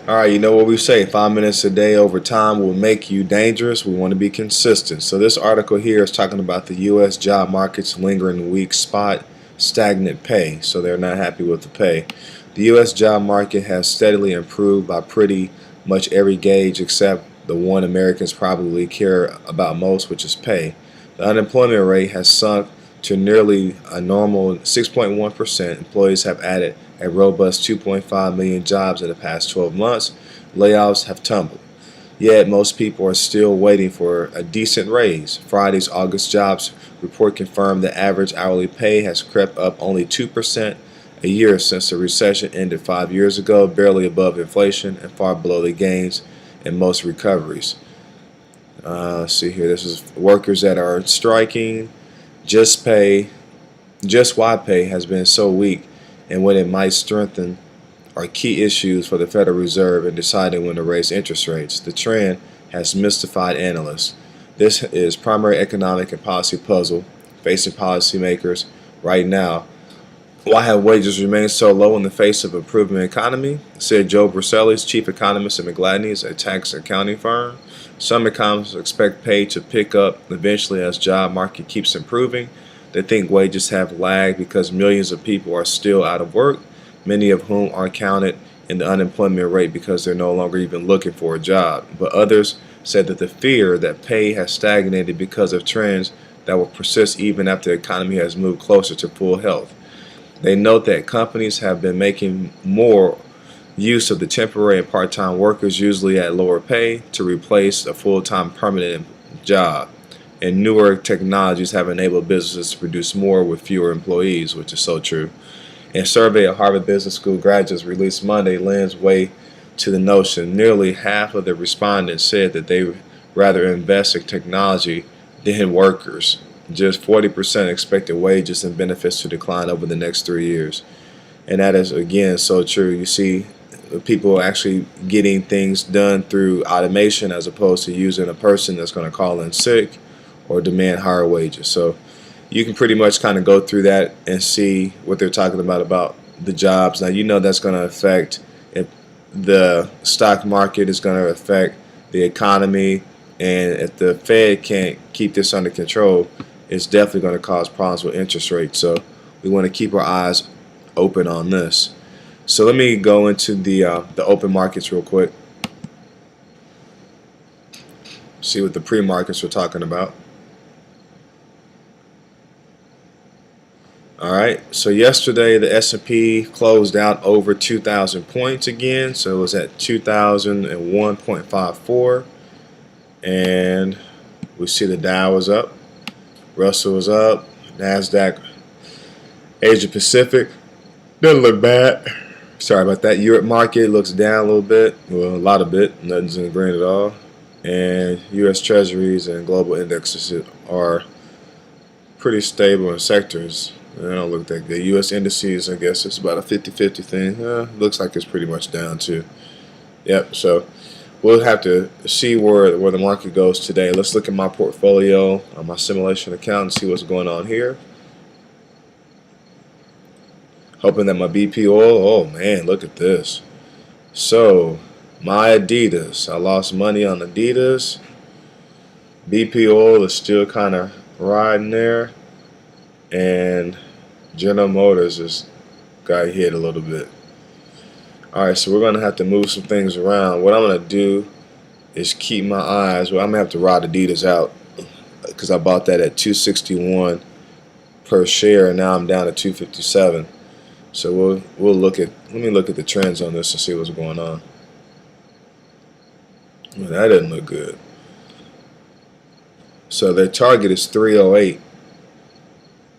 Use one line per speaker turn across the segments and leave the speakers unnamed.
All right, you know what we say, 5 minutes a day over time will make you dangerous. We want to be consistent. So this article here is talking about the U.S. job market's lingering weak spot, stagnant pay. So they're not happy with the pay. The U.S. job market has steadily improved by pretty much every gauge except the one Americans probably care about most, which is pay. The unemployment rate has sunk to nearly a normal 6.1%. Employees have added a robust 2.5 million jobs in the past 12 months. Layoffs have tumbled. Yet most people are still waiting for a decent raise. Friday's August jobs report confirmed the average hourly pay has crept up only 2% a year since the recession ended 5 years ago, barely above inflation and far below the gains in most recoveries. Let's see here. This is workers that are striking. Just pay, just why pay has been so weak and when it might strengthen are key issues for the Federal Reserve in deciding when to raise interest rates. The trend has mystified analysts. This is primary economic and policy puzzle facing policymakers right now. Why have wages remained so low in the face of improving economy? Said Joe Brusselli, chief economist at McGladney's, a tax accounting firm. Some economists expect pay to pick up eventually as job market keeps improving. They think wages have lagged because millions of people are still out of work, many of whom are counted in the unemployment rate because they're no longer even looking for a job. But others said that the fear that pay has stagnated because of trends that will persist even after the economy has moved closer to full health. They note that companies have been making more use of the temporary and part-time workers, usually at lower pay, to replace a full-time permanent job. And newer technologies have enabled businesses to produce more with fewer employees, which is so true. A survey of Harvard Business School graduates released Monday lends way to the notion. Nearly half of the respondents said that they rather invest in technology than workers. Just 40% expected wages and benefits to decline over the next 3 years. And that is, again, so true. You see people actually getting things done through automation as opposed to using a person that's going to call in sick or demand higher wages. So you can pretty much kind of go through that and see what they're talking about the jobs. Now, you know that's going to affect if the stock market is going to affect the economy. And if the Fed can't keep this under control, it's definitely going to cause problems with interest rates. So we want to keep our eyes open on this. So let me go into the open markets real quick. See what the pre-markets were talking about. All right. So yesterday the S&P closed out over 2,000 points again. So it was at 2,001.54, and we see the Dow was up. Russell was up. NASDAQ, Asia Pacific, doesn't look bad. Sorry about that. Europe market looks down a little bit. Well, a lot of bit. Nothing's in the green at all. And U.S. Treasuries and global indexes are pretty stable in sectors. They don't look that good. U.S. indices, I guess it's about a 50-50 thing. Looks like it's pretty much down too. Yep. So we'll have to see where the market goes today. Let's look at my portfolio on my simulation account and see what's going on here. Hoping that my BP oil, oh man, look at this. So my Adidas, I lost money on Adidas. BP oil is still kind of riding there, and General Motors just got hit a little bit. Alright, so we're going to have to move some things around. What I'm going to do is keep my eyes, well, I'm going to have to ride Adidas out because I bought that at $261 per share, and now I'm down to $257. So we'll look at, let me look at the trends on this and see what's going on. Well, that doesn't look good. So their target is 308,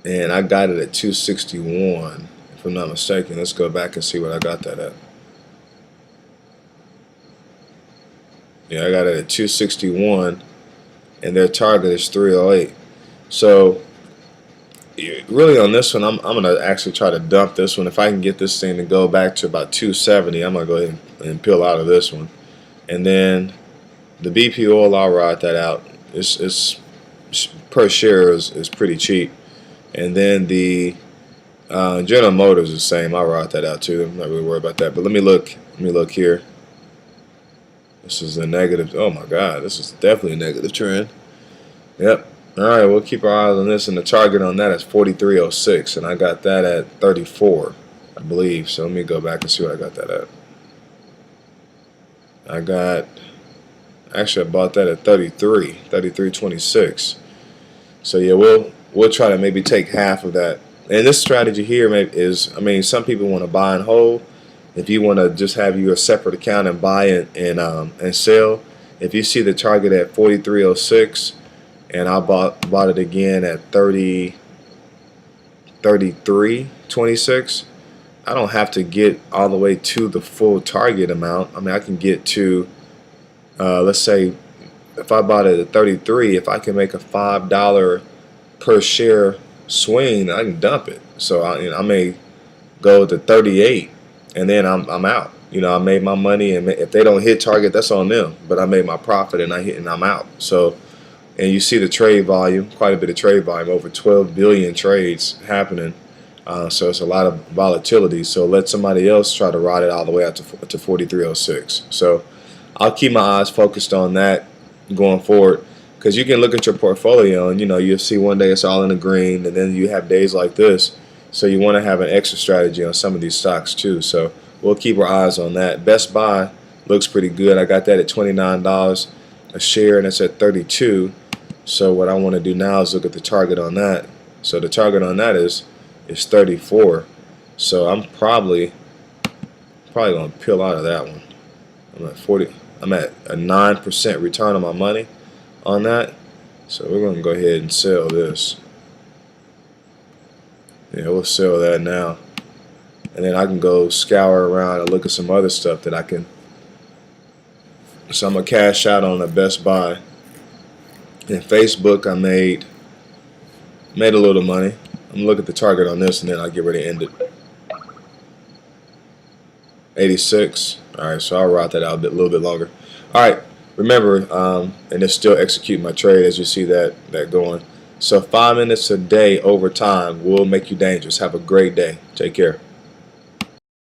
and I got it at 261 if I'm not mistaken. Let's go back and see what I got that at. Yeah, I got it at 261, and their target is 308. So really on this one, I'm going to actually try to dump this one. If I can get this thing to go back to about 270, I'm going to go ahead and peel out of this one. And then the BP oil, I'll ride that out. It's per share is pretty cheap. And then the General Motors is the same. I'll ride that out too. I'm not really worried about that. But let me look here. This is a negative. Oh my God, this is definitely a negative trend. Yep. All right, we'll keep our eyes on this, and the target on that is 43.06, and I got that at 34, I believe. So let me go back and see what I got that at. Actually I bought that at 33.26. So yeah, we'll try to maybe take half of that. And this strategy here is, I mean, some people want to buy and hold. If you want to just have you a separate account and buy and sell, if you see the target at 43.06, and I bought it again at 33.26, I don't have to get all the way to the full target amount. I mean, I can get to, let's say, if I bought it at 33, if I can make a $5 per share swing, I can dump it. So I may go to 38, and then I'm out. I made my money, and if they don't hit target, that's on them. But I made my profit, and I'm out. So, and you see the trade volume, quite a bit of trade volume, over 12 billion trades happening. So it's a lot of volatility. So let somebody else try to ride it all the way out to 43.06. So I'll keep my eyes focused on that going forward, because you can look at your portfolio and you'll see one day it's all in the green, and then you have days like this. So you want to have an extra strategy on some of these stocks too. So we'll keep our eyes on that. Best Buy looks pretty good. I got that at $29 a share, and it's at 32. So what I want to do now is look at the target on that. So the target on that is 34. So I'm probably going to peel out of that one. I'm at 40. I'm at a 9% return on my money on that. So we're going to go ahead and sell this. Yeah, we'll sell that now. And then I can go scour around and look at some other stuff that I can. So I'm going to cash out on the Best Buy. In Facebook, I made a little money. I'm going to look at the target on this, and then I'll get ready to end it. 86. All right, so I'll ride that out a little bit longer. All right, remember, and it's still executing my trade as you see that going. So 5 minutes a day over time will make you dangerous. Have a great day. Take care.